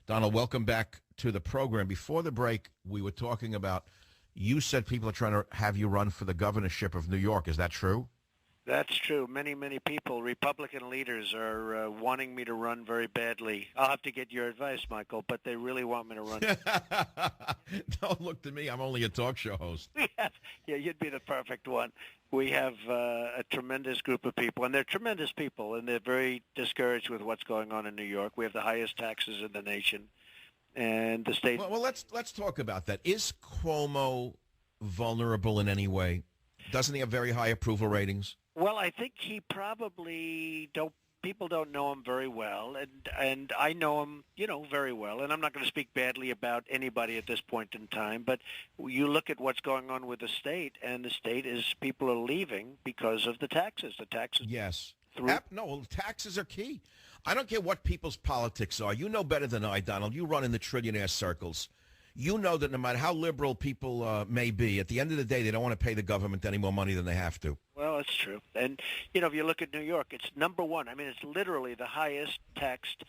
Donald, welcome back to the program. Before the break, we were talking about, you said people are trying to have you run for the governorship of New York. Is that true? That's true. Many people, Republican leaders, are wanting me to run very badly. I'll have to get your advice, Michael, but they really want me to run. Don't look to me. I'm only a talk show host. Yeah, you'd be the perfect one. We have a tremendous group of people, and they're tremendous people, and they're very discouraged with what's going on in New York. We have the highest taxes in the nation, and the state... Well, let's talk about that. Is Cuomo vulnerable in any way? Doesn't he have very high approval ratings? Well, I think he probably don't. People don't know him very well, and I know him, very well. And I'm not going to speak badly about anybody at this point in time. But you look at what's going on with the state, and the state is people are leaving because of the taxes. The taxes. Yes. No, taxes are key. I don't care what people's politics are. You know better than I, Donald. You run in the trillionaire circles. You know that no matter how liberal people may be, at the end of the day, they don't want to pay the government any more money than they have to. Well, it's true. And, if you look at New York, it's number one. I mean, it's literally the highest taxed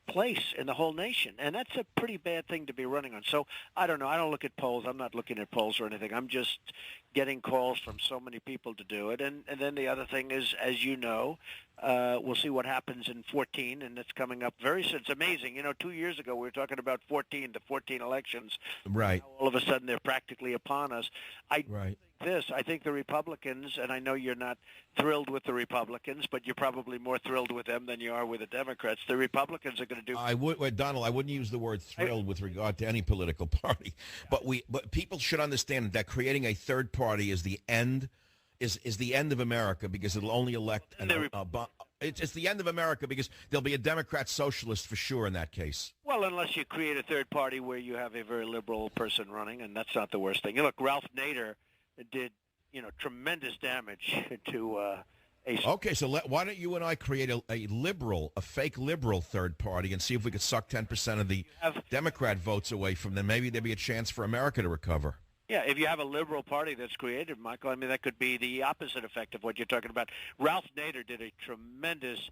place in the whole nation. And that's a pretty bad thing to be running on. So, I don't know. I don't look at polls. I'm not looking at polls or anything. I'm just getting calls from so many people to do it. And then the other thing is, as you know, we'll see what happens in 14, and it's coming up very soon. It's amazing. 2 years ago, we were talking about the 14 elections. Right. Now, all of a sudden, they're practically upon us. Right. I think the Republicans, and I know you're not thrilled with the Republicans, but you're probably more thrilled with them than you are with the Democrats. The Republicans are going to do... Donald, I wouldn't use the word thrilled with regard to any political party. But people should understand that creating a third party is the end of America, because it'll only elect it's the end of America, because there'll be a Democrat socialist for sure in that case. Well, unless you create a third party where you have a very liberal person running, and that's not the worst thing. Look, Ralph Nader did, tremendous damage to Okay, so why don't you and I create a fake liberal third party and see if we could suck 10% of the Democrat votes away from them. Maybe there'd be a chance for America to recover. Yeah, if you have a liberal party that's created, Michael, I mean, that could be the opposite effect of what you're talking about. Ralph Nader did a tremendous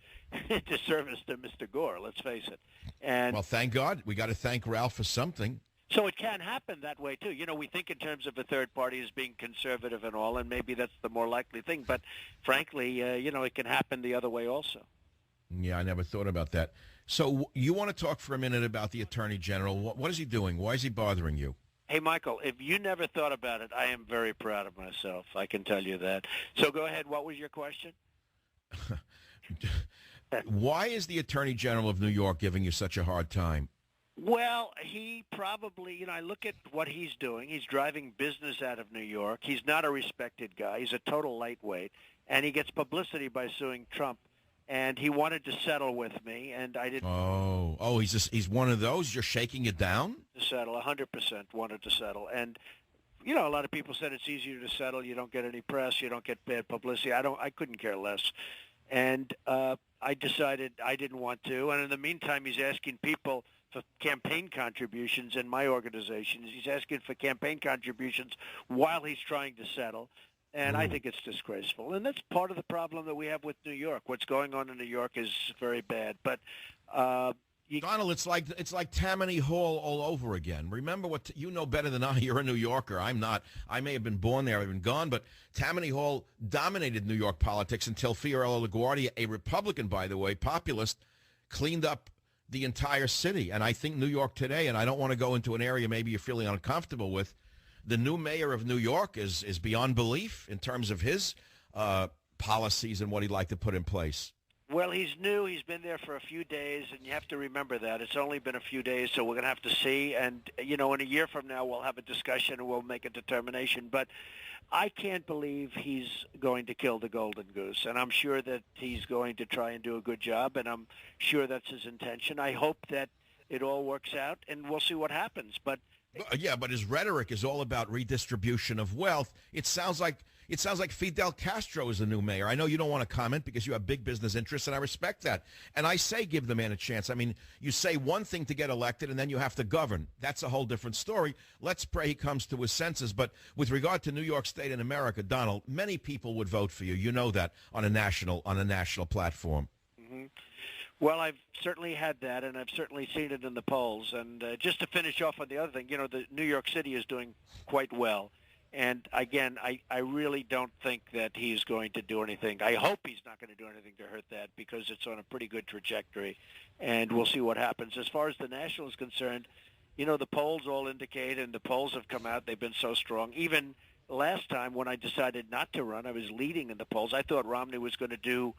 disservice to Mr. Gore, let's face it. And well, thank God. We got to thank Ralph for something. So it can happen that way, too. We think in terms of a third party as being conservative and all, and maybe that's the more likely thing. But frankly, it can happen the other way also. Yeah, I never thought about that. So you want to talk for a minute about the Attorney General. What is he doing? Why is he bothering you? Hey, Michael, if you never thought about it, I am very proud of myself. I can tell you that. So go ahead. What was your question? Why is the Attorney General of New York giving you such a hard time? Well, he probably, I look at what he's doing. He's driving business out of New York. He's not a respected guy. He's a total lightweight. And he gets publicity by suing Trump. And he wanted to settle with me, and I didn't. Oh, he's one of those? You're shaking it down? To settle, 100% wanted to settle. And, a lot of people said it's easier to settle. You don't get any press. You don't get bad publicity. I couldn't care less. And I decided I didn't want to. And in the meantime, he's asking people for campaign contributions in my organization. He's asking for campaign contributions while he's trying to settle. And I think it's disgraceful. And that's part of the problem that we have with New York. What's going on in New York is very bad. But Donald, it's like Tammany Hall all over again. Remember what you know better than I. You're a New Yorker. I'm not. I may have been born there. I've been gone. But Tammany Hall dominated New York politics until Fiorello LaGuardia, a Republican, by the way, populist, cleaned up the entire city. And I think New York today, and I don't want to go into an area maybe you're feeling uncomfortable with, the new mayor of New York is beyond belief in terms of his policies and what he'd like to put in place. Well, he's new. He's been there for a few days, and you have to remember that. It's only been a few days, so we're going to have to see. And, in a year from now, we'll have a discussion and we'll make a determination. But I can't believe he's going to kill the golden goose, and I'm sure that he's going to try and do a good job, and I'm sure that's his intention. I hope that it all works out, and we'll see what happens. But yeah, but his rhetoric is all about redistribution of wealth. It sounds like Fidel Castro is the new mayor. I know you don't want to comment because you have big business interests, and I respect that. And I say give the man a chance. I mean, you say one thing to get elected, and then you have to govern. That's a whole different story. Let's pray he comes to his senses. But with regard to New York State and America, Donald, many people would vote for you. You know that on a national platform. Mm-hmm. Well, I've certainly had that, and I've certainly seen it in the polls. And just to finish off on the other thing, the New York City is doing quite well. And again, I really don't think that he's going to do anything. I hope he's not going to do anything to hurt that because it's on a pretty good trajectory. And we'll see what happens. As far as the National is concerned, the polls all indicate, and the polls have come out, they've been so strong. Even last time when I decided not to run, I was leading in the polls. I thought Romney was going to do,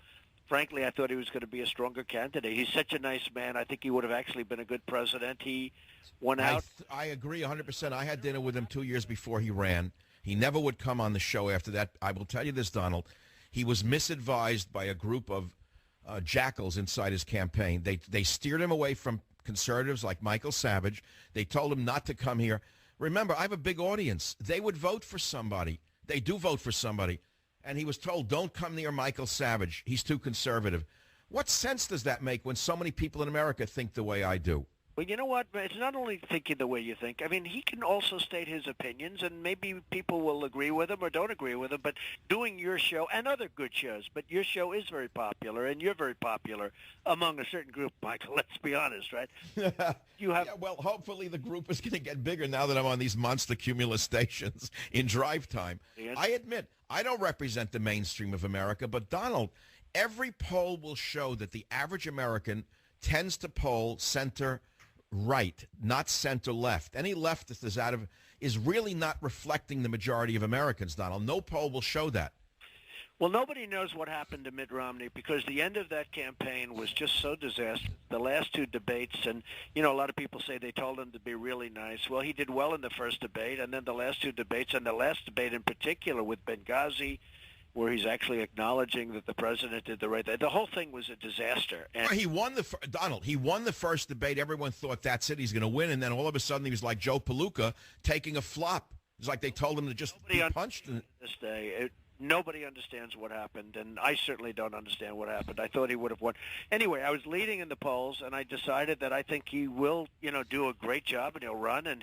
frankly, I thought he was going to be a stronger candidate. He's such a nice man. I think he would have actually been a good president. He went out. I agree 100%. I had dinner with him 2 years before he ran. He never would come on the show after that. I will tell you this, Donald. He was misadvised by a group of jackals inside his campaign. They steered him away from conservatives like Michael Savage. They told him not to come here. Remember, I have a big audience. They would vote for somebody. They do vote for somebody. And he was told, don't come near Michael Savage. He's too conservative. What sense does that make when so many people in America think the way I do? Well, you know what? It's not only thinking the way you think. I mean, he can also state his opinions, and maybe people will agree with him or don't agree with him. But doing your show and other good shows, but your show is very popular, and you're very popular among a certain group, Michael. Let's be honest, right? You have. Yeah, well, hopefully the group is going to get bigger now that I'm on these monster Cumulus stations in drive time. Yes. I admit, I don't represent the mainstream of America, but Donald, every poll will show that the average American tends to poll center right, not center left. Any leftist is really not reflecting the majority of Americans, Donald. No poll will show that. Well, nobody knows what happened to Mitt Romney because the end of that campaign was just so disastrous. The last two debates, and, a lot of people say they told him to be really nice. Well, he did well in the first debate, and then the last two debates, and the last debate in particular with Benghazi, where he's actually acknowledging that the president did the right thing. The whole thing was a disaster. And he won Donald, he won the first debate. Everyone thought that's it. He's going to win. And then all of a sudden he was like Joe Palooka taking a flop. It's like they told him to just be punched. This day, nobody understands what happened, and I certainly don't understand what happened. I thought he would have won. Anyway, I was leading in the polls, and I decided that I think he will, do a great job, and he'll run, and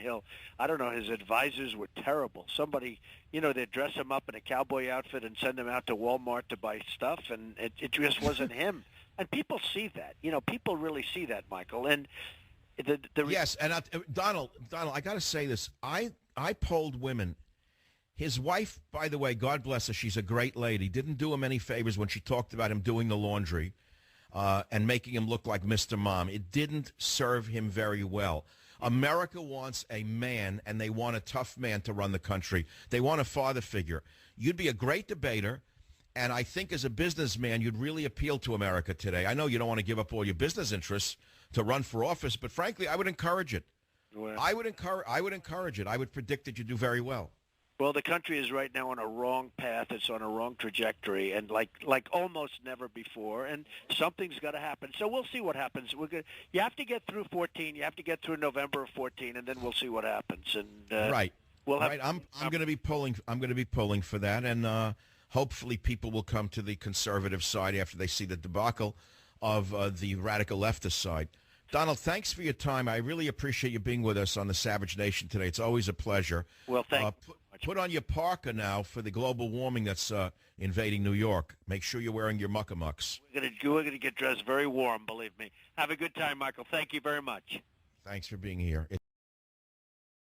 I don't know, his advisors were terrible. Somebody, they'd dress him up in a cowboy outfit and send him out to Walmart to buy stuff, and it just wasn't him. And people see that. People really see that, Michael. And yes, and Donald, I got to say this. I polled women. His wife, by the way, God bless her, she's a great lady, didn't do him any favors when she talked about him doing the laundry and making him look like Mr. Mom. It didn't serve him very well. America wants a man, and they want a tough man to run the country. They want a father figure. You'd be a great debater, and I think as a businessman, you'd really appeal to America today. I know you don't want to give up all your business interests to run for office, but frankly, I would encourage it. Well, I would encourage it. I would predict that you do very well. Well, the country is right now on a wrong path. It's on a wrong trajectory, and like almost never before. And something's got to happen. So we'll see what happens. You have to get through 14. You have to get through November of 14, and then we'll see what happens. And right. I'm going to be polling. I'm going to be polling for that, and hopefully people will come to the conservative side after they see the debacle of the radical leftist side. Donald, thanks for your time. I really appreciate you being with us on the Savage Nation today. It's always a pleasure. Well, thank you. Put on your parka now for the global warming that's invading New York. Make sure you're wearing your muckamucks. We're gonna get dressed very warm, believe me. Have a good time, Michael. Thank you very much. Thanks for being here.